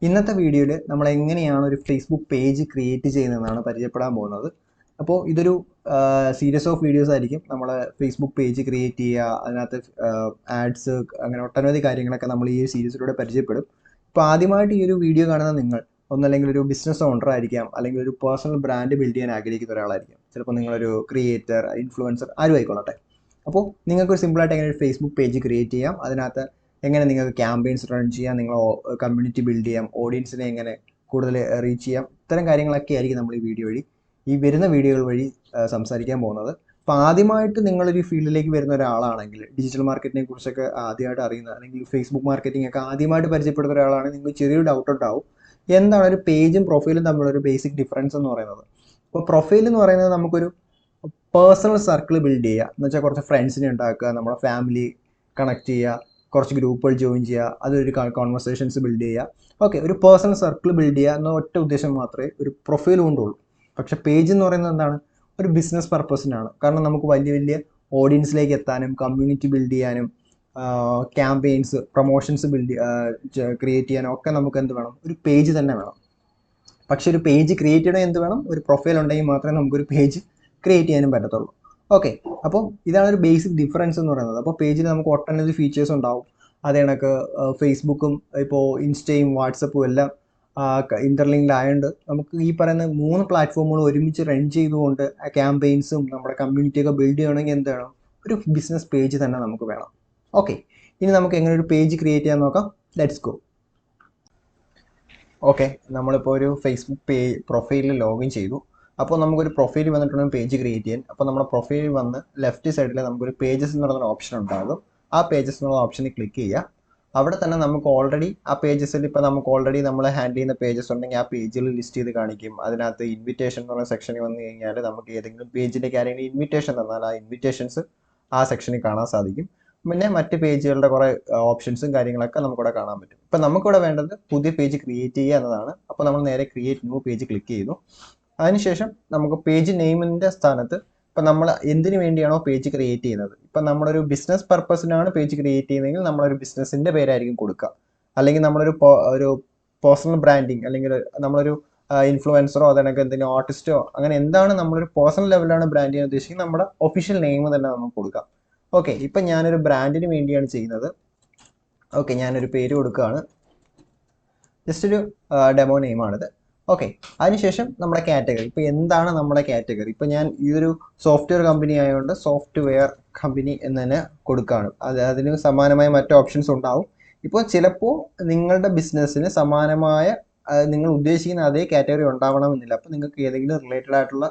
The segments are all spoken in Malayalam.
ഇന്നത്തെ വീഡിയോയിൽ നമ്മൾ എങ്ങനെയാണ് ഒരു ഫേസ്ബുക്ക് പേജ് ക്രിയേറ്റ് ചെയ്യുന്നതെന്നാണ് പരിചയപ്പെടാൻ പോകുന്നത്. അപ്പോൾ ഇതൊരു സീരീസ് ഓഫ് വീഡിയോസ് ആയിരിക്കും. നമ്മൾ ഫേസ്ബുക്ക് പേജ് ക്രിയേറ്റ് ചെയ്യുക, അതിനകത്ത് ആഡ്സ്, അങ്ങനെ ഒട്ടനവധി കാര്യങ്ങളൊക്കെ നമ്മൾ ഈ സീരീസിലൂടെ പരിചയപ്പെടും. ഇപ്പോൾ ആദ്യമായിട്ട് ഈ ഒരു വീഡിയോ കാണുന്ന നിങ്ങൾ ഒന്നല്ലെങ്കിൽ ഒരു ബിസിനസ് ഓണർ ആയിരിക്കാം, അല്ലെങ്കിൽ ഒരു പേഴ്സണൽ ബ്രാൻഡ് ബിൽഡ് ചെയ്യാൻ ആഗ്രഹിക്കുന്ന ഒരാളായിരിക്കും. ചിലപ്പോൾ നിങ്ങളൊരു ക്രിയേറ്റർ, ഇൻഫ്ലുവൻസർ ആരും ആയിക്കൊള്ളട്ടെ. അപ്പോൾ നിങ്ങൾക്കൊരു സിമ്പിളായിട്ട് എങ്ങനെ ഒരു ഫേസ്ബുക്ക് പേജ് ക്രിയേറ്റ് ചെയ്യാം, അതിനകത്ത് എങ്ങനെ നിങ്ങൾക്ക് ക്യാമ്പയിൻസ് റൺ ചെയ്യാം, നിങ്ങൾ കമ്മ്യൂണിറ്റി ബിൽഡ് ചെയ്യാം, ഓഡിയൻസിനെ എങ്ങനെ കൂടുതൽ റീച്ച് ചെയ്യാം, ഇത്തരം കാര്യങ്ങളൊക്കെ ആയിരിക്കും നമ്മൾ ഈ വരുന്ന വീഡിയോകൾ വഴി സംസാരിക്കാൻ പോകുന്നത്. അപ്പോൾ ആദ്യമായിട്ട് നിങ്ങളൊരു ഫീൽഡിലേക്ക് വരുന്ന ഒരാളാണെങ്കിൽ, ഡിജിറ്റൽ മാർക്കറ്റിനെ കുറിച്ചൊക്കെ ആദ്യമായിട്ട് അറിയുന്ന, അല്ലെങ്കിൽ ഫേസ്ബുക്ക് മാർക്കറ്റിംഗ് ഒക്കെ ആദ്യമായിട്ട് പരിചയപ്പെടുന്ന ഒരാളാണെങ്കിൽ നിങ്ങൾക്ക് ചെറിയൊരു ഡൗട്ട് ഉണ്ടാവും, എന്താണ് ഒരു പേജും പ്രൊഫൈലും തമ്മിലൊരു ബേസിക് ഡിഫറൻസ് എന്ന് പറയുന്നത്. അപ്പോൾ പ്രൊഫൈൽ എന്ന് പറയുന്നത് നമുക്കൊരു പേഴ്സണൽ സർക്കിൾ ബിൽഡ് ചെയ്യുക എന്ന് വെച്ചാൽ കുറച്ച് ഫ്രണ്ട്സിനെ ഉണ്ടാക്കുക, നമ്മുടെ ഫാമിലി കണക്ട് ചെയ്യുക, കുറച്ച് ഗ്രൂപ്പുകൾ ജോയിൻ ചെയ്യുക, അതൊരു കോൺവെർസേഷൻസ് ബിൽഡ് ചെയ്യുക. ഓക്കെ, ഒരു പേഴ്സണൽ സർക്കിൾ ബിൽഡ് ചെയ്യുക എന്ന ഒറ്റ ഉദ്ദേശം മാത്രമേ ഒരു പ്രൊഫൈൽ കൊണ്ടുള്ളൂ. പക്ഷെ പേജ് എന്ന് പറയുന്നത് എന്താണ്? ഒരു ബിസിനസ് പർപ്പസിനാണ്. കാരണം നമുക്ക് വലിയ വലിയ ഓഡിയൻസിലേക്ക് എത്താനും, കമ്മ്യൂണിറ്റി ബിൽഡ് ചെയ്യാനും, ക്യാമ്പയിൻസ്, പ്രൊമോഷൻസ് ക്രിയേറ്റ് ചെയ്യാനും ഒക്കെ നമുക്ക് എന്ത് വേണം? ഒരു പേജ് തന്നെ വേണം. പക്ഷെ ഒരു പേജ് ക്രിയേറ്റ് ചെയ്യണമെങ്കിൽ എന്ത് വേണം? ഒരു പ്രൊഫൈൽ ഉണ്ടെങ്കിൽ മാത്രമേ നമുക്കൊരു പേജ് ക്രിയേറ്റ് ചെയ്യാനും പറ്റത്തുള്ളൂ. ഓക്കെ, അപ്പോൾ ഇതാണ് ഒരു ബേസിക് ഡിഫറൻസ് എന്ന് പറയുന്നത്. അപ്പോൾ പേജിൽ നമുക്ക് ഒട്ടനവധി ഫീച്ചേഴ്സ് ഉണ്ടാവും. അതേ കണക്ക് ഫേസ്ബുക്കും ഇപ്പോൾ ഇൻസ്റ്റയും വാട്സപ്പും എല്ലാം ഇൻ്റർലിങ്ക്ഡ് ആയതുകൊണ്ട് നമുക്ക് ഈ പറയുന്ന 3 പ്ലാറ്റ്ഫോമുകൾ ഒരുമിച്ച് റൺ ചെയ്തുകൊണ്ട് ക്യാമ്പയിൻസും നമ്മുടെ കമ്മ്യൂണിറ്റിയൊക്കെ ബിൽഡ് ചെയ്യണമെങ്കിൽ എന്ത് വേണം? ഒരു ബിസിനസ് പേജ് തന്നെ നമുക്ക് വേണം. ഓക്കെ, ഇനി നമുക്ക് എങ്ങനെ ഒരു പേജ് ക്രിയേറ്റ് ചെയ്യാൻ നോക്കാം. Let's go. ഓക്കെ, നമ്മളിപ്പോൾ ഒരു ഫേസ്ബുക്ക് പ്രൊഫൈലിൽ ലോഗിൻ ചെയ്തു. അപ്പോൾ നമുക്കൊരു പ്രൊഫൈൽ വന്നിട്ടുണ്ടെങ്കിൽ പേജ് ക്രിയേറ്റ് ചെയ്യാൻ. അപ്പോൾ നമ്മുടെ പ്രൊഫൈലിൽ വന്ന് ലെഫ്റ്റ് സൈഡിൽ നമുക്കൊരു പേജസ് എന്ന് പറയുന്ന ഓപ്ഷൻ ഉണ്ടാകും. ആ പേജസ് എന്നുള്ള ഓപ്ഷനിൽ ക്ലിക്ക് ചെയ്യുക. അവിടെ തന്നെ നമുക്ക് ഓൾറെഡി ആ പേജസിൽ ഇപ്പോൾ നമുക്ക് ഓൾറെഡി നമ്മൾ ഹാൻഡിൽ ചെയ്യുന്ന പേജസ് ഉണ്ടെങ്കിൽ ആ പേജിൽ ലിസ്റ്റ് ചെയ്ത് കാണിക്കും. അതിനകത്ത് ഇൻവിറ്റേഷൻ എന്ന് പറയുന്ന സെക്ഷനിൽ വന്നു കഴിഞ്ഞാൽ നമുക്ക് ഏതെങ്കിലും പേജിലേക്ക് ആരെങ്കിലും ഇൻവിറ്റേഷൻ തന്നാൽ ആ ഇൻവിറ്റേഷൻസ് ആ സെക്ഷനിൽ കാണാൻ സാധിക്കും. പിന്നെ മറ്റ് പേജുകളുടെ കുറേ ഓപ്ഷൻസും കാര്യങ്ങളൊക്കെ നമുക്കിവിടെ കാണാൻ പറ്റും. ഇപ്പം നമുക്കിവിടെ വേണ്ടത് പുതിയ പേജ് ക്രിയേറ്റ് ചെയ്യുക എന്നതാണ്. അപ്പോൾ നമ്മൾ നേരെ ക്രിയേറ്റ് ന്യൂ പേജ് ക്ലിക്ക് ചെയ്തു. അതിനുശേഷം നമുക്ക് പേജ് നെയിമിൻ്റെ സ്ഥാനത്ത് ഇപ്പം നമ്മൾ എന്തിനു വേണ്ടിയാണോ പേജ് ക്രിയേറ്റ് ചെയ്യുന്നത്, ഇപ്പം നമ്മളൊരു ബിസിനസ് പർപ്പസിനാണ് പേജ് ക്രിയേറ്റ് ചെയ്യുന്നതെങ്കിൽ നമ്മളൊരു ബിസിനസ്സിൻ്റെ പേരായിരിക്കും കൊടുക്കുക. അല്ലെങ്കിൽ നമ്മളൊരു പേഴ്സണൽ ബ്രാൻഡിങ്, അല്ലെങ്കിൽ നമ്മളൊരു ഇൻഫ്ലുവൻസറോ അതിനൊക്കെ എന്തെങ്കിലും ആർട്ടിസ്റ്റോ, അങ്ങനെ എന്താണ് നമ്മളൊരു പേഴ്സണൽ ലെവലാണ് ബ്രാൻഡ് ചെയ്യാൻ ഉദ്ദേശിക്കുന്നത്, നമ്മുടെ ഒഫീഷ്യൽ നെയിം തന്നെ നമുക്ക് കൊടുക്കാം. ഓക്കെ, ഇപ്പം ഞാനൊരു ബ്രാൻഡിന് വേണ്ടിയാണ് ചെയ്യുന്നത്. ഓക്കെ, ഞാനൊരു പേര് കൊടുക്കുകയാണ്. ജസ്റ്റ് ഒരു ഡെമോ നെയിമാണിത്. ഓക്കെ, അതിനുശേഷം നമ്മുടെ കാറ്റഗറി, ഇപ്പോൾ എന്താണ് നമ്മുടെ കാറ്റഗറി? ഇപ്പോൾ ഞാൻ ഇതൊരു സോഫ്റ്റ്വെയർ കമ്പനി ആയതുകൊണ്ട് സോഫ്റ്റ്വെയർ കമ്പനി എന്ന് തന്നെ കൊടുക്കുകയാണ്. അതിന് സമാനമായ മറ്റ് ഓപ്ഷൻസ് ഉണ്ടാവും. ഇപ്പോൾ ചിലപ്പോൾ നിങ്ങളുടെ ബിസിനസ്സിന് സമാനമായ നിങ്ങൾ ഉദ്ദേശിക്കുന്ന അതേ കാറ്റഗറി ഉണ്ടാവണമെന്നില്ല. അപ്പോൾ നിങ്ങൾക്ക് ഏതെങ്കിലും റിലേറ്റഡ് ആയിട്ടുള്ള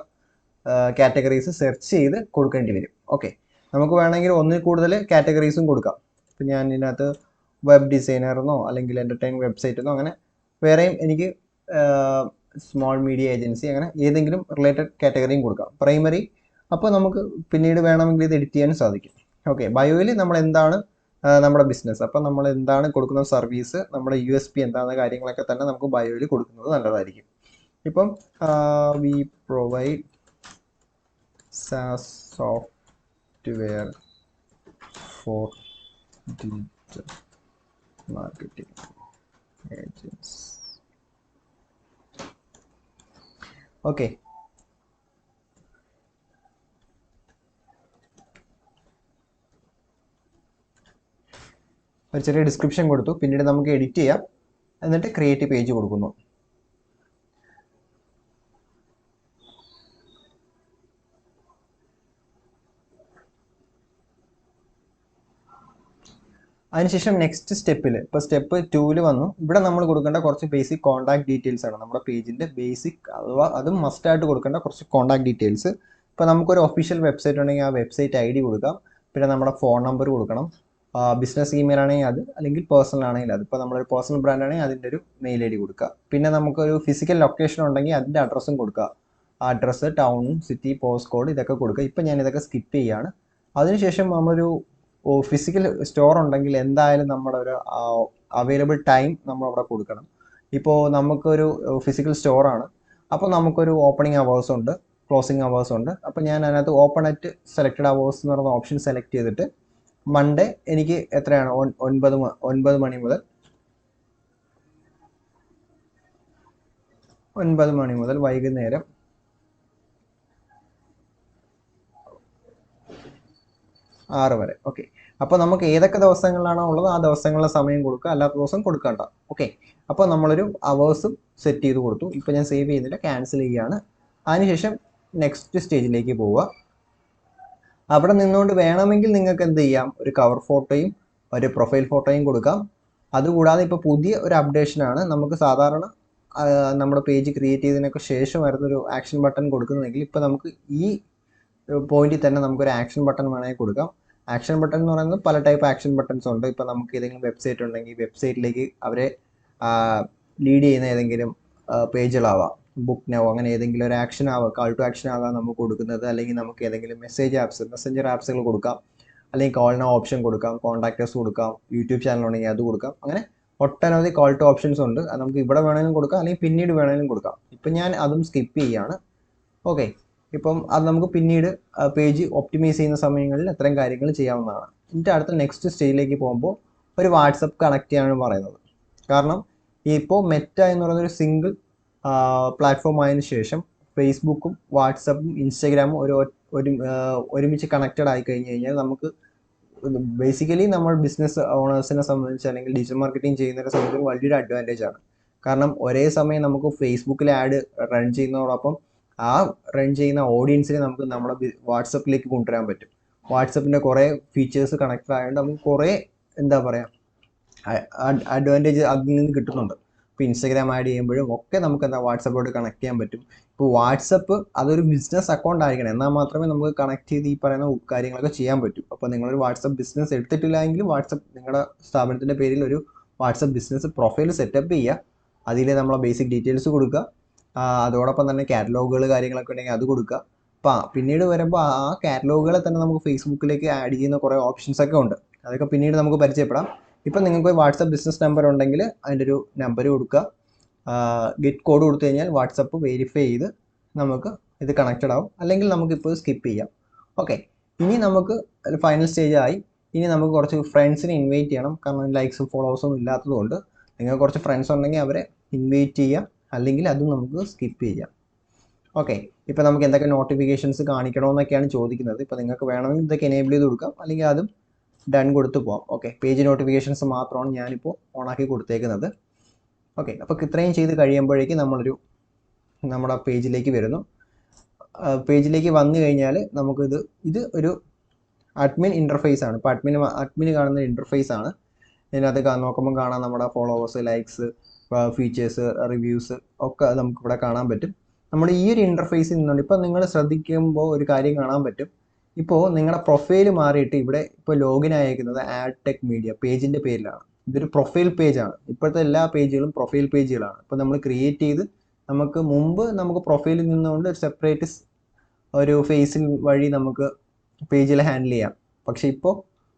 കാറ്റഗറീസ് സെർച്ച് ചെയ്ത് കൊടുക്കേണ്ടി വരും. ഓക്കെ, നമുക്ക് വേണമെങ്കിൽ ഒന്നിൽ കൂടുതൽ കാറ്റഗറീസും കൊടുക്കാം. ഇപ്പം ഞാൻ ഇതിനകത്ത് വെബ് ഡിസൈനർ എന്നോ അല്ലെങ്കിൽ എൻ്റർടൈൻമെൻറ്റ് വെബ്സൈറ്റ് എന്നോ അങ്ങനെ വേറെയും എനിക്ക് സ്മോൾ മീഡിയ ഏജൻസി, അങ്ങനെ ഏതെങ്കിലും റിലേറ്റഡ് കാറ്റഗറിയും കൊടുക്കാം. പ്രൈമറി, അപ്പോൾ നമുക്ക് പിന്നീട് വേണമെങ്കിൽ ഇത് എഡിറ്റ് ചെയ്യാൻ സാധിക്കും. ഓക്കെ, ബയോയിൽ നമ്മൾ എന്താണ് നമ്മുടെ ബിസിനസ്, അപ്പം നമ്മൾ എന്താണ് കൊടുക്കുന്ന സർവീസ്, നമ്മുടെ USP എന്താണെന്ന കാര്യങ്ങളൊക്കെ തന്നെ നമുക്ക് ബയോയിൽ കൊടുക്കുന്നത് നല്ലതായിരിക്കും. ഇപ്പം V provide SaaS software for digital marketing agents. Okay, ഒരു ചെറിയ ഡിസ്ക്രിപ്ഷൻ കൊടുത്തു. പിന്നീട് നമുക്ക് എഡിറ്റ് ചെയ്യാം. എന്നിട്ട് ക്രിയേറ്റ് പേജ് കൊടുക്കുന്നു. അതിനുശേഷം നെക്സ്റ്റ് സ്റ്റെപ്പിൽ, ഇപ്പോൾ സ്റ്റെപ്പ് 2ൽ വന്നു. ഇവിടെ നമ്മൾ കൊടുക്കേണ്ട കുറച്ച് ബേസിക് കോൺടാക്ട് ഡീറ്റെയിൽസ് ആണ്. നമ്മുടെ പേജിൻ്റെ ബേസിക്, അഥവാ അതും മസ്റ്റായിട്ട് കൊടുക്കേണ്ട കുറച്ച് കോൺടാക്ട് ഡീറ്റെയിൽസ്. ഇപ്പോൾ നമുക്കൊരു ഒഫീഷ്യൽ വെബ്സൈറ്റ് ഉണ്ടെങ്കിൽ ആ വെബ്സൈറ്റ് ID കൊടുക്കാം. പിന്നെ നമ്മുടെ ഫോൺ നമ്പർ കൊടുക്കണം. ബിസിനസ് ഇമെയിൽ ആണെങ്കിൽ അത്, അല്ലെങ്കിൽ പേഴ്സണൽ ആണെങ്കിൽ അത്. ഇപ്പോൾ നമ്മളൊരു പേഴ്സണൽ ബ്രാൻഡ് ആണെങ്കിൽ അതിൻ്റെ ഒരു മെയിൽ ID കൊടുക്കുക. പിന്നെ നമുക്കൊരു ഫിസിക്കൽ ലൊക്കേഷൻ ഉണ്ടെങ്കിൽ അതിൻ്റെ അഡ്രസ്സും കൊടുക്കുക. Address, town, city, post code, ഇതൊക്കെ കൊടുക്കുക. ഇപ്പം ഞാൻ ഇതൊക്കെ സ്കിപ്പ് ചെയ്യുകയാണ്. അതിനുശേഷം നമ്മളൊരു ഫിസിക്കൽ സ്റ്റോർ ഉണ്ടെങ്കിൽ എന്തായാലും നമ്മുടെ ഒരു അവൈലബിൾ ടൈം നമ്മളവിടെ കൊടുക്കണം. ഇപ്പോൾ നമുക്കൊരു ഫിസിക്കൽ സ്റ്റോറാണ്, അപ്പോൾ നമുക്കൊരു ഓപ്പണിംഗ് അവേഴ്സ് ഉണ്ട്, ക്ലോസിംഗ് അവേഴ്സ് ഉണ്ട്. അപ്പോൾ ഞാൻ അതിനകത്ത് ഓപ്പൺ അറ്റ് സെലക്റ്റഡ് അവേഴ്സ് എന്ന് പറയുന്ന ഓപ്ഷൻ സെലക്ട് ചെയ്തിട്ട് മൺഡേ എനിക്ക് എത്രയാണ് 9 മണി മുതൽ 9 മണി മുതൽ വൈകുന്നേരം 6 വരെ. ഓക്കെ, അപ്പോൾ നമുക്ക് ഏതൊക്കെ ദിവസങ്ങളിലാണോ ഉള്ളത് ആ ദിവസങ്ങളിലെ സമയം കൊടുക്കുക, അല്ലാത്ത ദിവസം കൊടുക്കണ്ട. ഓക്കെ, അപ്പോൾ നമ്മളൊരു അവേഴ്സും സെറ്റ് ചെയ്ത് കൊടുത്തു. ഇപ്പോൾ ഞാൻ സേവ് ചെയ്യുന്നില്ല, ക്യാൻസൽ ചെയ്യുകയാണ്. അതിനുശേഷം നെക്സ്റ്റ് സ്റ്റേജിലേക്ക് പോവുക. അവിടെ നിന്നുകൊണ്ട് വേണമെങ്കിൽ നിങ്ങൾക്ക് എന്ത് ചെയ്യാം, ഒരു കവർ ഫോട്ടോയും ഒരു പ്രൊഫൈൽ ഫോട്ടോയും കൊടുക്കാം. അതുകൂടാതെ ഇപ്പോൾ പുതിയ ഒരു അപ്ഡേഷനാണ്, നമുക്ക് സാധാരണ നമ്മുടെ പേജ് ക്രിയേറ്റ് ചെയ്തതിനൊക്കെ ശേഷം വരുന്നൊരു ആക്ഷൻ ബട്ടൺ കൊടുക്കുന്നതെങ്കിൽ ഇപ്പോൾ നമുക്ക് ഈ പോയിന്റിൽ തന്നെ നമുക്കൊരു ആക്ഷൻ ബട്ടൺ വേണമെങ്കിൽ കൊടുക്കാം. ആക്ഷൻ ബട്ടൺ എന്ന് പറയുന്നത് പല ടൈപ്പ് ആക്ഷൻ ബട്ടൺസ് ഉണ്ട്. ഇപ്പോൾ നമുക്ക് ഏതെങ്കിലും വെബ്സൈറ്റ് ഉണ്ടെങ്കിൽ വെബ്സൈറ്റിലേക്ക് അവരെ ലീഡ് ചെയ്യുന്ന ഏതെങ്കിലും പേജുകളാവാം, ബുക്ക് നൗ, അങ്ങനെ ഏതെങ്കിലും ഒരു ആക്ഷൻ ആവാം, കാൾ ടു ആക്ഷൻ ആകാം നമുക്ക് കൊടുക്കുന്നത്. അല്ലെങ്കിൽ നമുക്ക് ഏതെങ്കിലും മെസ്സഞ്ചർ ആപ്സുകൾ കൊടുക്കാം, അല്ലെങ്കിൽ കോൾ നൗ ഓപ്ഷൻ കൊടുക്കാം, കോൺടാക്റ്റേഴ്സ് കൊടുക്കാം, യൂട്യൂബ് ചാനൽ ഉണ്ടെങ്കിൽ അത് കൊടുക്കാം. അങ്ങനെ ഒട്ടനവധി കോൾ ടു ഓപ്ഷൻസ് ഉണ്ട്. അത് നമുക്ക് ഇവിടെ വേണമെങ്കിലും കൊടുക്കാം, അല്ലെങ്കിൽ പിന്നീട് വേണമെങ്കിലും കൊടുക്കാം. ഇപ്പം ഞാൻ അതും സ്കിപ്പ് ചെയ്യുകയാണ്. ഓക്കെ, ഇപ്പം അത് നമുക്ക് പിന്നീട് പേജ് ഒപ്റ്റിമൈസ് ചെയ്യുന്ന സമയങ്ങളിൽ അത്തരം കാര്യങ്ങൾ ചെയ്യാവുന്നതാണ്. എന്നിട്ട് അടുത്ത നെക്സ്റ്റ് സ്റ്റേജിലേക്ക് പോകുമ്പോൾ ഒരു വാട്സപ്പ് കണക്ട് ചെയ്യാനാണ് പറയുന്നത്. കാരണം ഇപ്പോൾ മെറ്റ എന്ന് പറയുന്നൊരു സിംഗിൾ പ്ലാറ്റ്ഫോം ആയതിനു ശേഷം ഫേസ്ബുക്കും വാട്സപ്പും ഇൻസ്റ്റഗ്രാമും ഒരുമിച്ച് കണക്റ്റഡ് ആയി കഴിഞ്ഞ് കഴിഞ്ഞാൽ നമുക്ക് ബേസിക്കലി നമ്മൾ ബിസിനസ് ഓണേഴ്സിനെ സംബന്ധിച്ച് അല്ലെങ്കിൽ ഡിജിറ്റൽ മാർക്കറ്റിംഗ് ചെയ്യുന്നതിനെ സംബന്ധിച്ച് വലിയൊരു അഡ്വാൻറ്റേജ് ആണ്. കാരണം ഒരേ സമയം നമുക്ക് ഫേസ്ബുക്കിൽ ആഡ് റൺ ചെയ്യുന്നതോടൊപ്പം ആ റൺ ചെയ്യുന്ന ഓഡിയൻസിനെ നമുക്ക് നമ്മുടെ വാട്സപ്പിലേക്ക് കൊണ്ടുവരാൻ പറ്റും. വാട്സപ്പിൻ്റെ കുറേ ഫീച്ചേഴ്സ് കണക്റ്റഡ് ആയതുകൊണ്ട് നമുക്ക് കുറേ എന്താ പറയുക അഡ്വാൻറ്റേജ് അതിൽ നിന്ന് കിട്ടുന്നുണ്ട്. ഇപ്പോൾ ഇൻസ്റ്റാഗ്രാം ആഡ് ചെയ്യുമ്പോഴും ഒക്കെ നമുക്ക് എന്താ വാട്സപ്പോട്ട് കണക്ട് ചെയ്യാൻ പറ്റും. ഇപ്പോൾ വാട്സപ്പ് അതൊരു ബിസിനസ് അക്കൗണ്ട് ആയിരിക്കണം, എന്നാൽ മാത്രമേ നമുക്ക് കണക്ട് ചെയ്ത് ഈ പറയുന്ന കാര്യങ്ങളൊക്കെ ചെയ്യാൻ പറ്റൂ. അപ്പോൾ നിങ്ങളൊരു വാട്സപ്പ് ബിസിനസ് എടുത്തിട്ടില്ല എങ്കിൽ വാട്സപ്പ് നിങ്ങളുടെ സ്ഥാപനത്തിൻ്റെ പേരിൽ ഒരു വാട്സപ്പ് ബിസിനസ് പ്രൊഫൈൽ സെറ്റപ്പ് ചെയ്യുക. അതിൽ നമ്മളെ ബേസിക് ഡീറ്റെയിൽസ് കൊടുക്കുക, അതോടൊപ്പം തന്നെ കാറ്റലോഗുകൾ കാര്യങ്ങളൊക്കെ ഉണ്ടെങ്കിൽ അത് കൊടുക്കുക. അപ്പോൾ പിന്നീട് വരുമ്പോൾ ആ കാറ്റലോഗുകളെ തന്നെ നമുക്ക് ഫേസ്ബുക്കിലേക്ക് ആഡ് ചെയ്യുന്ന കുറേ ഓപ്ഷൻസ് ഒക്കെ ഉണ്ട്. അതൊക്കെ പിന്നീട് നമുക്ക് പരിചയപ്പെടാം. ഇപ്പം നിങ്ങൾക്ക് വാട്സപ്പ് ബിസിനസ് നമ്പർ ഉണ്ടെങ്കിൽ അതിൻ്റെ ഒരു നമ്പർ കൊടുക്കുക, ഗെറ്റ് കോഡ് കൊടുത്തു കഴിഞ്ഞാൽ വാട്സപ്പ് വെരിഫൈ ചെയ്ത് നമുക്ക് ഇത് കണക്റ്റഡ് ആവും. അല്ലെങ്കിൽ നമുക്കിപ്പോൾ സ്കിപ്പ് ചെയ്യാം. ഓക്കെ, ഇനി നമുക്ക് ഫൈനൽ സ്റ്റേജ് ആയി. ഇനി നമുക്ക് കുറച്ച് ഫ്രണ്ട്സിനെ ഇൻവൈറ്റ് ചെയ്യണം. കാരണം ലൈക്സും ഫോളോവേഴ്സൊന്നും ഇല്ലാത്തതുകൊണ്ട് നിങ്ങൾക്ക് കുറച്ച് ഫ്രണ്ട്സ് ഉണ്ടെങ്കിൽ അവരെ ഇൻവൈറ്റ് ചെയ്യുക, അല്ലെങ്കിൽ അതും നമുക്ക് സ്കിപ്പ് ചെയ്യാം. ഓക്കെ, ഇപ്പോൾ നമുക്ക് എന്തൊക്കെ നോട്ടിഫിക്കേഷൻസ് കാണിക്കണമെന്നൊക്കെയാണ് ചോദിക്കുന്നത്. ഇപ്പോൾ നിങ്ങൾക്ക് വേണമെങ്കിൽ ഇതൊക്കെ എനേബിൾ ചെയ്ത് കൊടുക്കാം, അല്ലെങ്കിൽ അതും ഡൺ കൊടുത്ത് പോകാം. ഓക്കെ, പേജ് നോട്ടിഫിക്കേഷൻസ് മാത്രമാണ് ഞാനിപ്പോൾ ഓണാക്കി കൊടുത്തേക്കുന്നത്. ഓക്കെ, അപ്പോൾ ഇത്രയും ചെയ്ത് കഴിയുമ്പോഴേക്കും നമ്മുടെ പേജിലേക്ക് വരുന്നു. പേജിലേക്ക് വന്നു കഴിഞ്ഞാൽ ഇത് ഒരു അഡ്മിൻ ഇൻ്റർഫേസ് ആണ്. ഇപ്പോൾ അഡ്മിന് കാണുന്ന ഇൻ്റർഫേസ് ആണ്. ഇതിനകത്ത് നോക്കുമ്പോൾ കാണാം നമ്മുടെ ഫോളോവേഴ്സ്, ലൈക്സ്, ഫീച്ചേഴ്സ്, റിവ്യൂസ് ഒക്കെ നമുക്കിവിടെ കാണാൻ പറ്റും. നമ്മൾ ഈ ഒരു ഇൻ്റർഫേസിൽ നിന്നുകൊണ്ട് ഇപ്പോൾ നിങ്ങൾ ശ്രദ്ധിക്കുമ്പോൾ ഒരു കാര്യം കാണാൻ പറ്റും. ഇപ്പോൾ നിങ്ങളുടെ പ്രൊഫൈൽ മാറിയിട്ട് ഇവിടെ ഇപ്പോൾ ലോഗിൻ അയക്കുന്നത് ആഡ് ടെക് മീഡിയ പേജിൻ്റെ പേരിലാണ്. ഇതൊരു പ്രൊഫൈൽ പേജാണ്. ഇപ്പോഴത്തെ എല്ലാ പേജുകളും പ്രൊഫൈൽ പേജുകളാണ്. ഇപ്പോൾ നമ്മൾ ക്രിയേറ്റ് ചെയ്ത് നമുക്ക് പ്രൊഫൈലിൽ നിന്നുകൊണ്ട് ഒരു സെപ്പറേറ്റ് ഒരു ഫേസിൽ വഴി നമുക്ക് പേജിൽ ഹാൻഡിൽ ചെയ്യാം. പക്ഷേ ഇപ്പോൾ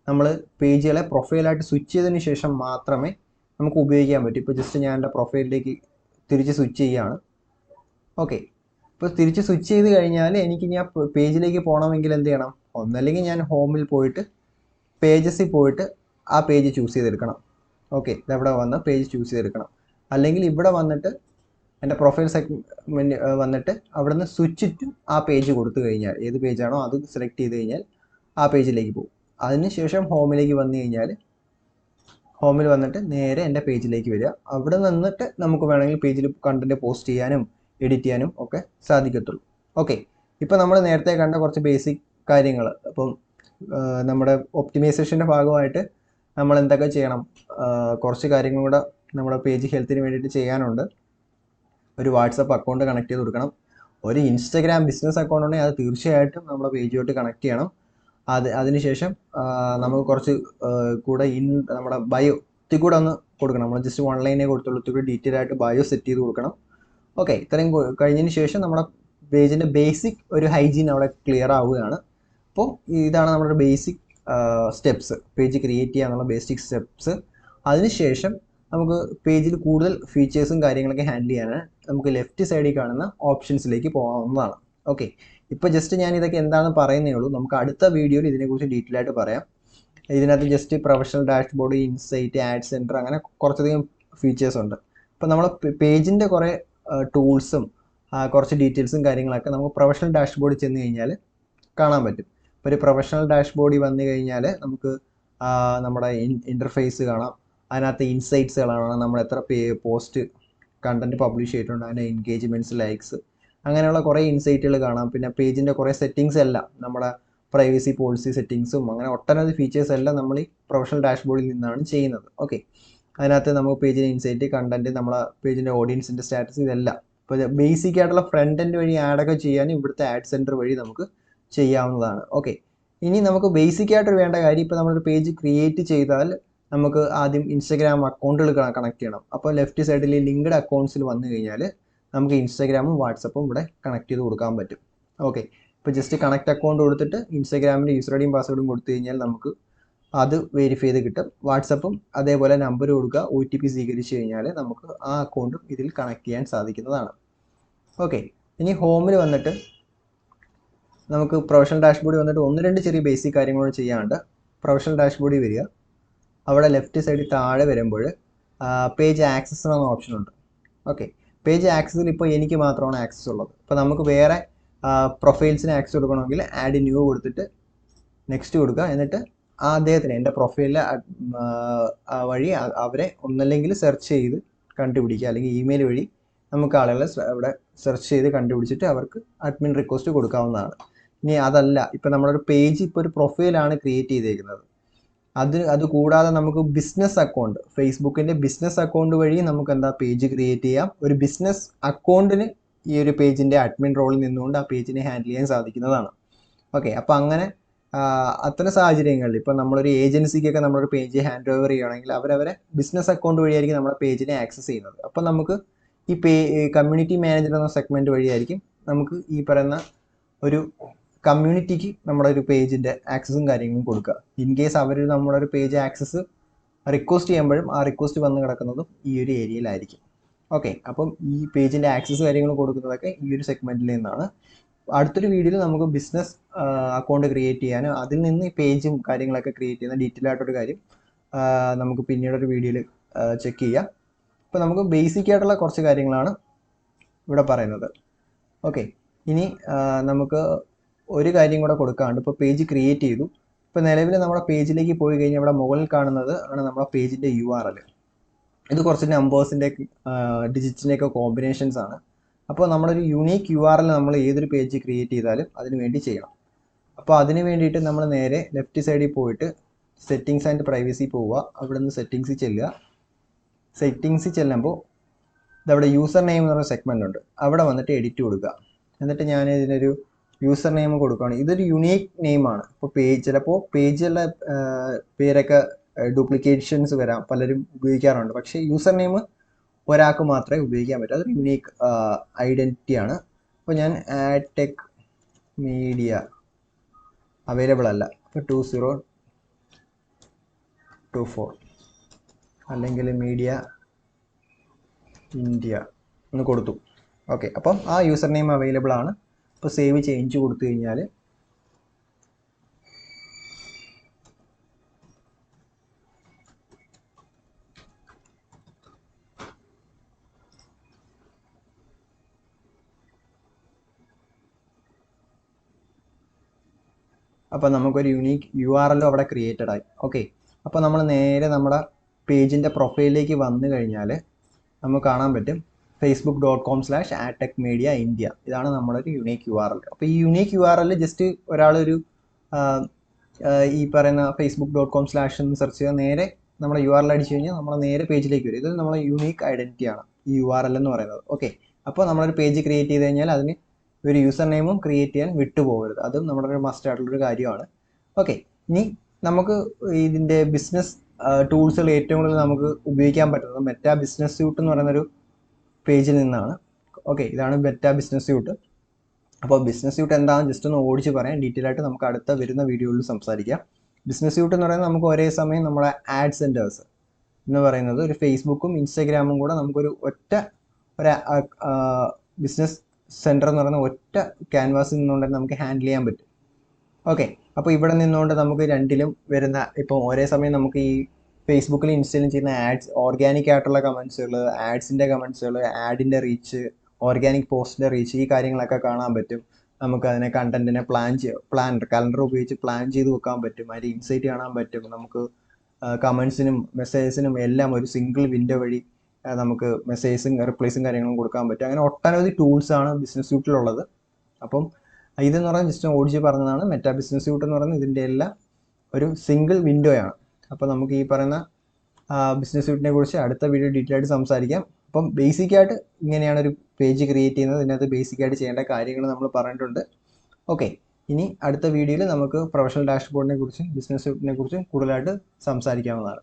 നമ്മൾ പേജുകളെ പ്രൊഫൈലായിട്ട് സ്വിച്ച് ചെയ്തതിന് ശേഷം മാത്രമേ നമുക്ക് ഉപയോഗിക്കാൻ പറ്റും. ഇപ്പോൾ ജസ്റ്റ് ഞാൻ എൻ്റെ പ്രൊഫൈലിലേക്ക് തിരിച്ച് സ്വിച്ച് ചെയ്യുകയാണ്. ഓക്കെ, ഇപ്പോൾ തിരിച്ച് സ്വിച്ച് ചെയ്ത് കഴിഞ്ഞാൽ എനിക്ക് ഞാൻ പേജിലേക്ക് പോകണമെങ്കിൽ എന്ത് ചെയ്യണം? ഒന്നല്ലെങ്കിൽ ഞാൻ ഹോമിൽ പോയിട്ട് പേജസിൽ പോയിട്ട് ആ പേജ് ചൂസ് ചെയ്തെടുക്കണം. ഓക്കെ, ഇതെവിടെ വന്ന് പേജ് ചൂസ് ചെയ്തെടുക്കണം. അല്ലെങ്കിൽ ഇവിടെ വന്നിട്ട് എൻ്റെ പ്രൊഫൈൽ സെഗ്മെൻറ്റ് വന്നിട്ട് അവിടെ നിന്ന് സ്വിച്ച് ടു ആ പേജ് കൊടുത്തു കഴിഞ്ഞാൽ, ഏത് പേജാണോ അത് സെലക്ട് ചെയ്ത് കഴിഞ്ഞാൽ ആ പേജിലേക്ക് പോകും. അതിനുശേഷം ഹോമിലേക്ക് വന്നു കഴിഞ്ഞാൽ ഹോമിൽ വന്നിട്ട് നേരെ എൻ്റെ പേജിലേക്ക് വരിക. അവിടെ നിന്നിട്ട് നമുക്ക് വേണമെങ്കിൽ പേജിൽ കണ്ടൻറ്റ് പോസ്റ്റ് ചെയ്യാനും എഡിറ്റ് ചെയ്യാനും ഒക്കെ സാധിക്കത്തുള്ളൂ. ഓക്കെ, ഇപ്പോൾ നമ്മൾ നേരത്തെ കണ്ട കുറച്ച് ബേസിക് കാര്യങ്ങൾ. അപ്പം നമ്മുടെ ഒപ്റ്റിമൈസേഷൻ്റെ ഭാഗമായിട്ട് നമ്മൾ എന്തൊക്കെ ചെയ്യണം, കുറച്ച് കാര്യങ്ങൾ കൂടെ നമ്മുടെ പേജ് ഹെൽത്തിന് വേണ്ടിയിട്ട് ചെയ്യാനുണ്ട്. ഒരു വാട്സപ്പ് അക്കൗണ്ട് കണക്ട് ചെയ്ത് കൊടുക്കണം. ഒരു ഇൻസ്റ്റഗ്രാം ബിസിനസ് അക്കൗണ്ട് ഉണ്ടെങ്കിൽ അത് തീർച്ചയായിട്ടും നമ്മുടെ പേജുമായിട്ട് കണക്ട് ചെയ്യണം. അതിനുശേഷം നമുക്ക് കുറച്ച് കൂടെ നമ്മുടെ ബയോ കൂടെ ഒന്ന് കൊടുക്കണം. നമ്മൾ ജസ്റ്റ് ഓൺലൈനേ കൊടുത്തുള്ളൂ, കൂടി ഡീറ്റെയിൽ ആയിട്ട് ബയോ സെറ്റ് ചെയ്ത് കൊടുക്കണം. ഓക്കെ, ഇത്രയും കഴിഞ്ഞതിന് ശേഷം നമ്മുടെ പേജിൻ്റെ ബേസിക് ഒരു ഹൈജീൻ അവിടെ ക്ലിയർ ആവുകയാണ്. അപ്പോൾ ഇതാണ് നമ്മുടെ ബേസിക് സ്റ്റെപ്സ്, പേജ് ക്രിയേറ്റ് ചെയ്യാനുള്ള ബേസിക് സ്റ്റെപ്സ്. അതിനുശേഷം നമുക്ക് പേജിൽ കൂടുതൽ ഫീച്ചേഴ്സും കാര്യങ്ങളൊക്കെ ഹാൻഡിൽ ചെയ്യാനാണ് നമുക്ക് ലെഫ്റ്റ് സൈഡിൽ കാണുന്ന ഓപ്ഷൻസിലേക്ക് പോകാവുന്നതാണ്. ഓക്കെ, ഇപ്പോൾ ജസ്റ്റ് ഞാൻ ഇതൊക്കെ എന്താണെന്ന് പറയുന്നേ ഉള്ളൂ. നമുക്ക് അടുത്ത വീഡിയോയിൽ ഇതിനെക്കുറിച്ച് ഡീറ്റെയിൽ ആയിട്ട് പറയാം. ഇതിനകത്ത് just professional dashboard, insight, add centre, അങ്ങനെ കുറച്ചധികം ഫീച്ചേഴ്സ് ഉണ്ട്. ഇപ്പോൾ നമ്മൾ പേജിൻ്റെ കുറേ ടൂൾസും കുറച്ച് ഡീറ്റെയിൽസും കാര്യങ്ങളൊക്കെ നമുക്ക് പ്രൊഫഷണൽ ഡാഷ്ബോർഡിൽ ചെന്ന് കഴിഞ്ഞാൽ കാണാൻ പറ്റും. ഇപ്പോൾ ഒരു പ്രൊഫഷണൽ ഡാഷ്ബോർഡിൽ വന്നു കഴിഞ്ഞാൽ നമുക്ക് നമ്മുടെ ഇൻ്റർഫേസ് കാണാം, അതിനകത്ത് ഇൻസൈറ്റ്സ് കാണാം, നമ്മൾ എത്ര പോസ്റ്റ് കണ്ടൻറ്റ് പബ്ലിഷ് ചെയ്തിട്ടുണ്ട്, അതിൻ്റെ എൻഗേജ്മെൻറ്റ്സ്, ലൈക്സ്, അങ്ങനെയുള്ള കുറേ ഇൻസൈറ്റുകൾ കാണാം. പിന്നെ പേജിൻ്റെ കുറേ സെറ്റിങ്സ് എല്ലാം, നമ്മുടെ പ്രൈവസി പോളിസി സെറ്റിങ്സും അങ്ങനെ ഒട്ടനവധി ഫീച്ചേഴ്സ് എല്ലാം നമ്മൾ ഈ പ്രൊഫഷണൽ ഡാഷ്ബോർഡിൽ നിന്നാണ് ചെയ്യുന്നത്. ഓക്കെ, അതിനകത്ത് നമുക്ക് പേജിൻ്റെ ഇൻസൈറ്റ്, കണ്ടൻറ്റ്, നമ്മളെ പേജിൻ്റെ ഓഡിയൻസിൻ്റെ സ്റ്റാറ്റസ്, ഇതെല്ലാം ഇപ്പോൾ ബേസിക് ആയിട്ടുള്ള ഫ്രണ്ട് എൻഡ് വഴി ആഡൊക്കെ ചെയ്യാനും ഇവിടുത്തെ ആഡ് സെൻറ്റർ വഴി നമുക്ക് ചെയ്യാവുന്നതാണ്. ഓക്കെ, ഇനി നമുക്ക് ബേസിക് ആയിട്ട് വേണ്ട കാര്യം, ഇപ്പോൾ നമ്മളൊരു പേജ് ക്രിയേറ്റ് ചെയ്താൽ നമുക്ക് ആദ്യം ഇൻസ്റ്റഗ്രാം അക്കൗണ്ടുകൾ കണക്ട് ചെയ്യണം. അപ്പോൾ ലെഫ്റ്റ് സൈഡിൽ ലിങ്ക്ഡ് അക്കൗണ്ട്സിൽ വന്നു കഴിഞ്ഞാൽ നമുക്ക് ഇൻസ്റ്റഗ്രാമും വാട്സപ്പും ഇവിടെ കണക്ട് ചെയ്ത് കൊടുക്കാൻ പറ്റും. ഓക്കെ, ഇപ്പോൾ ജസ്റ്റ് കണക്ട് അക്കൗണ്ട് കൊടുത്തിട്ട് ഇൻസ്റ്റഗ്രാമിൻ്റെ യൂസർ ഐഡിയും പാസ്വേഡും കൊടുത്തു കഴിഞ്ഞാൽ നമുക്ക് അത് വെരിഫൈ ചെയ്ത് കിട്ടും. വാട്സപ്പും അതേപോലെ നമ്പർ കൊടുക്കുക, OTP സ്വീകരിച്ചു കഴിഞ്ഞാൽ നമുക്ക് ആ അക്കൗണ്ടും ഇതിൽ കണക്ട് ചെയ്യാൻ സാധിക്കുന്നതാണ്. ഓക്കെ, ഇനി ഹോമിൽ വന്നിട്ട് നമുക്ക് പ്രൊഫഷണൽ ഡാഷ്ബോർഡിൽ വന്നിട്ട് 1-2 ചെറിയ ബേസിക് കാര്യങ്ങളോട് ചെയ്യാണ്ട് പ്രൊഫഷണൽ ഡാഷ്ബോർഡിൽ വരിക. അവിടെ ലെഫ്റ്റ് സൈഡിൽ താഴെ വരുമ്പോൾ പേജ് ആക്സസ് എന്ന ഓപ്ഷൻ ഉണ്ട്. ഓക്കെ, പേജ് ആക്സസിൽ ഇപ്പോൾ എനിക്ക് മാത്രമാണ് ആക്സസ് ഉള്ളത്. ഇപ്പോൾ നമുക്ക് വേറെ പ്രൊഫൈൽസിന് ആക്സസ് കൊടുക്കണമെങ്കിൽ ആഡ് ന്യൂ കൊടുത്തിട്ട് നെക്സ്റ്റ് കൊടുക്കുക. എന്നിട്ട് അദ്ദേഹത്തിന് എൻ്റെ പ്രൊഫൈലിൽ വഴി അവരെ ഒന്നല്ലെങ്കിൽ സെർച്ച് ചെയ്ത് കണ്ടുപിടിക്കുക, അല്ലെങ്കിൽ ഇമെയിൽ വഴി നമുക്ക് ആളുകളെ ഇവിടെ സെർച്ച് ചെയ്ത് കണ്ടുപിടിച്ചിട്ട് അവർക്ക് അഡ്മിൻ റിക്വസ്റ്റ് കൊടുക്കാവുന്നതാണ്. ഇനി അതല്ല, ഇപ്പോൾ നമ്മളൊരു പേജ്, ഇപ്പോൾ ഒരു പ്രൊഫൈലാണ് ക്രിയേറ്റ് ചെയ്തേക്കുന്നത്, അത് കൂടാതെ നമുക്ക് ബിസിനസ് അക്കൗണ്ട്, ഫേസ്ബുക്കിൻ്റെ ബിസിനസ് അക്കൗണ്ട് വഴി നമുക്ക് എന്താ പേജ് ക്രിയേറ്റ് ചെയ്യാം. ഒരു ബിസിനസ് അക്കൗണ്ടിന് ഈ ഒരു പേജിൻ്റെ അഡ്മിൻ റോളിൽ നിന്നുകൊണ്ട് ആ പേജിനെ ഹാൻഡിൽ ചെയ്യാൻ സാധിക്കുന്നതാണ്. ഓക്കെ, അപ്പോൾ അങ്ങനെ അത്തരം സാഹചര്യങ്ങളിൽ ഇപ്പോൾ നമ്മളൊരു ഏജൻസിക്കൊക്കെ നമ്മളൊരു പേജ് ഹാൻഡ് ഓവർ ചെയ്യുകയാണെങ്കിൽ അവരവരെ ബിസിനസ് അക്കൗണ്ട് വഴിയായിരിക്കും നമ്മുടെ പേജിനെ ആക്സസ് ചെയ്യുന്നത്. അപ്പോൾ നമുക്ക് ഈ കമ്മ്യൂണിറ്റി മാനേജർ എന്ന സെഗ്മെൻറ്റ് വഴിയായിരിക്കും നമുക്ക് ഈ പറയുന്ന ഒരു കമ്മ്യൂണിറ്റിക്ക് നമ്മുടെ ഒരു പേജിൻ്റെ ആക്സസും കാര്യങ്ങളും കൊടുക്കുക. ഇൻ കേസ് അവർ നമ്മുടെ ഒരു പേജ് ആക്സസ് റിക്വസ്റ്റ് ചെയ്യുമ്പോഴും ആ റിക്വസ്റ്റ് വന്ന് കിടക്കുന്നതും ഈ ഒരു ഏരിയയിലായിരിക്കും. ഓക്കെ, അപ്പം ഈ പേജിൻ്റെ ആക്സസ് കാര്യങ്ങൾ കൊടുക്കുന്നതൊക്കെ ഈ ഒരു സെഗ്മെൻറ്റിൽ നിന്നാണ്. അടുത്തൊരു വീഡിയോയിൽ നമുക്ക് ബിസിനസ് അക്കൗണ്ട് ക്രിയേറ്റ് ചെയ്യാനും അതിൽ നിന്ന് ഈ പേജും കാര്യങ്ങളൊക്കെ ക്രിയേറ്റ് ചെയ്യുന്ന ഡീറ്റെയിൽ ആയിട്ടൊരു കാര്യം നമുക്ക് പിന്നീടൊരു വീഡിയോയിൽ ചെക്ക് ചെയ്യാം. ഇപ്പോൾ നമുക്ക് ബേസിക് ആയിട്ടുള്ള കുറച്ച് കാര്യങ്ങളാണ് ഇവിടെ പറയുന്നത്. ഓക്കെ, ഇനി നമുക്ക് ഒരു കാര്യം കൂടെ കൊടുക്കാണ്ട്, ഇപ്പോൾ പേജ് ക്രിയേറ്റ് ചെയ്തു. ഇപ്പോൾ നിലവിൽ നമ്മുടെ പേജിലേക്ക് പോയി കഴിഞ്ഞാൽ ഇവിടെ മുകളിൽ കാണുന്നത് ആണ് നമ്മുടെ പേജിൻ്റെ URL. ഇത് കുറച്ച് നമ്പേഴ്സിൻ്റെ ഡിജിറ്റ്സിൻ്റെയൊക്കെ കോമ്പിനേഷൻസ് ആണ്. അപ്പോൾ നമ്മളൊരു യുണീക്ക് URL നമ്മൾ ഏതൊരു പേജ് ക്രിയേറ്റ് ചെയ്താലും അതിന് വേണ്ടി ചെയ്യണം. അപ്പോൾ അതിന് വേണ്ടിയിട്ട് നമ്മൾ നേരെ ലെഫ്റ്റ് സൈഡിൽ പോയിട്ട് സെറ്റിങ്സ് ആൻഡ് പ്രൈവസി പോവുക. അവിടെ നിന്ന് സെറ്റിങ്സിൽ ചെല്ലുക. സെറ്റിങ്സിൽ ചെല്ലുമ്പോൾ ഇതവിടെ യൂസർ നെയിം എന്ന് പറഞ്ഞ സെഗ്മെൻ്റ് ഉണ്ട്, അവിടെ വന്നിട്ട് എഡിറ്റ് കൊടുക്കുക. എന്നിട്ട് ഞാൻ ഇതിനൊരു യൂസർ നെയിം കൊടുക്കുകയാണ്. ഇതൊരു യുണീക്ക് നെയിമാണ്. ഇപ്പോൾ ചിലപ്പോൾ പേജുകളുടെ പേരൊക്കെ ഡ്യൂപ്ലിക്കേഷൻസ് വരാം, പലരും ഉപയോഗിക്കാറുണ്ട്. പക്ഷേ യൂസർ നെയിം ഒരാൾക്ക് മാത്രമേ ഉപയോഗിക്കാൻ പറ്റൂ, അതൊരു യുണീക്ക് ഐഡൻറ്റിറ്റിയാണ്. അപ്പോൾ ഞാൻ ടെക് മീഡിയ അവൈലബിൾ അല്ല, അപ്പോൾ 2024 അല്ലെങ്കിൽ മീഡിയ ഇന്ത്യ എന്ന് കൊടുത്തു. ഓക്കെ, അപ്പം ആ യൂസർ നെയിം അവൈലബിൾ ആണ്. ഇപ്പോൾ സേവ് ചേഞ്ച് കൊടുത്തു കഴിഞ്ഞാൽ അപ്പോൾ നമുക്കൊരു യുണീക്ക് URL അവിടെ ക്രിയേറ്റഡ് ആയി. ഓക്കെ, അപ്പോൾ നമ്മൾ നേരെ നമ്മുടെ പേജിൻ്റെ പ്രൊഫൈലിലേക്ക് വന്നു കഴിഞ്ഞാൽ നമുക്ക് കാണാൻ പറ്റും facebook.com/adtechmedia India. ഇതാണ് നമ്മളൊരു യുണീക്ക് URL. അപ്പോൾ ഈ യുണീക്ക് URL ജസ്റ്റ് ഒരാളൊരു ഈ പറയുന്ന facebook.com/ എന്ന് സെർച്ച് ചെയ്താൽ നേരെ നമ്മുടെ URL അടിച്ചു കഴിഞ്ഞാൽ നമ്മൾ നേരെ പേജിലേക്ക് വരും. ഇത് നമ്മളെ യുണീക്ക് ഐഡൻറ്റിറ്റിയാണ് ഈ URL എന്ന് പറയുന്നത്. ഓക്കെ, അപ്പോൾ നമ്മളൊരു പേജ് ക്രിയേറ്റ് ചെയ്ത് കഴിഞ്ഞാൽ അതിന് ഒരു യൂസർ നെയിമും ക്രിയേറ്റ് ചെയ്യാൻ വിട്ടുപോകരുത്, അതും നമ്മുടെ ഒരു മസ്റ്റ് ആയിട്ടുള്ളൊരു കാര്യമാണ്. ഓക്കെ, ഇനി നമുക്ക് ഇതിൻ്റെ ബിസിനസ് ടൂൾസുകൾ ഏറ്റവും കൂടുതൽ നമുക്ക് ഉപയോഗിക്കാൻ പറ്റുന്നത് മെറ്റാ ബിസിനസ് സ്യൂട്ട് എന്ന് പറയുന്നൊരു പേജിൽ നിന്നാണ്. ഓക്കെ, ഇതാണ് മെറ്റാ ബിസിനസ് സ്യൂട്ട്. അപ്പോൾ ബിസിനസ് സ്യൂട്ട് എന്താണെന്ന് ജസ്റ്റ് ഒന്ന് ഓടിച്ച് പറയാം, ഡീറ്റെയിൽ ആയിട്ട് നമുക്ക് അടുത്ത വരുന്ന വീഡിയോയിൽ സംസാരിക്കാം. ബിസിനസ് സ്യൂട്ട് എന്ന് പറയുന്നത് നമുക്ക് ഒരേ സമയം നമ്മുടെ ആഡ് സെൻറ്റേഴ്സ് എന്ന് പറയുന്നത് ഒരു ഫേസ്ബുക്കും ഇൻസ്റ്റഗ്രാമും കൂടെ നമുക്കൊരു ഒറ്റ ഒരു ബിസിനസ് സെൻറ്റർ എന്ന് പറയുന്ന ഒറ്റ ക്യാൻവാസിൽ നിന്നുകൊണ്ട് നമുക്ക് ഹാൻഡിൽ ചെയ്യാൻ പറ്റും. ഓക്കെ, അപ്പോൾ ഇവിടെ നിന്നുകൊണ്ട് നമുക്ക് രണ്ടിലും വരുന്ന ഇപ്പോൾ ഒരേ സമയം നമുക്ക് ഈ ഫേസ്ബുക്കിൽ ഇൻസ്റ്റയിലും ചെയ്യുന്ന ആഡ്സ്, ഓർഗാനിക് ആയിട്ടുള്ള കമൻസുകൾ, ആഡ്സിൻ്റെ കമൻസുകൾ, ആഡിൻ്റെ റീച്ച്, ഓർഗാനിക് പോസ്റ്റിൻ്റെ റീച്ച്, ഈ കാര്യങ്ങളൊക്കെ കാണാൻ പറ്റും. നമുക്ക് അതിനെ കണ്ടന്റിനെ കലണ്ടർ ഉപയോഗിച്ച് പ്ലാൻ ചെയ്ത് വെക്കാൻ പറ്റും. അതിൻ്റെ ഇൻസൈറ്റ് കാണാൻ പറ്റും. നമുക്ക് കമൻസിനും മെസ്സേജസിനും എല്ലാം ഒരു സിംഗിൾ വിൻഡോ വഴി നമുക്ക് മെസ്സേജസും റിപ്ലൈസും കാര്യങ്ങളും കൊടുക്കാൻ പറ്റും. അങ്ങനെ ഒട്ടനവധി ടൂൾസാണ് ബിസിനസ് സ്യൂട്ടിലുള്ളത്. അപ്പം ഇതെന്ന് പറഞ്ഞാൽ ജസ്റ്റ് ഓടിച്ച് പറഞ്ഞതാണ്. മെറ്റാ ബിസിനസ് സ്യൂട്ട് എന്ന് പറയുന്നത് ഇതിൻ്റെ എല്ലാം ഒരു സിംഗിൾ വിൻഡോയാണ്. അപ്പോൾ നമുക്ക് ഈ പറയുന്ന ബിസിനസ് സ്യൂട്ടിനെ കുറിച്ച് അടുത്ത വീഡിയോ ഡീറ്റെയിൽ ആയിട്ട് സംസാരിക്കാം. അപ്പം ബേസിക്കായിട്ട് ഇങ്ങനെയാണ് ഒരു പേജ് ക്രിയേറ്റ് ചെയ്യുന്നത്. ഇതിനകത്ത് ബേസിക്കായിട്ട് ചെയ്യേണ്ട കാര്യങ്ങൾ നമ്മൾ പറഞ്ഞിട്ടുണ്ട്. ഓക്കെ, ഇനി അടുത്ത വീഡിയോയിൽ നമുക്ക് പ്രൊഫഷണൽ ഡാഷ്ബോർഡിനെ കുറിച്ചും ബിസിനസ് സ്യൂട്ടിനെ കുറിച്ചും കൂടുതലായിട്ട് സംസാരിക്കാവുന്നതാണ്.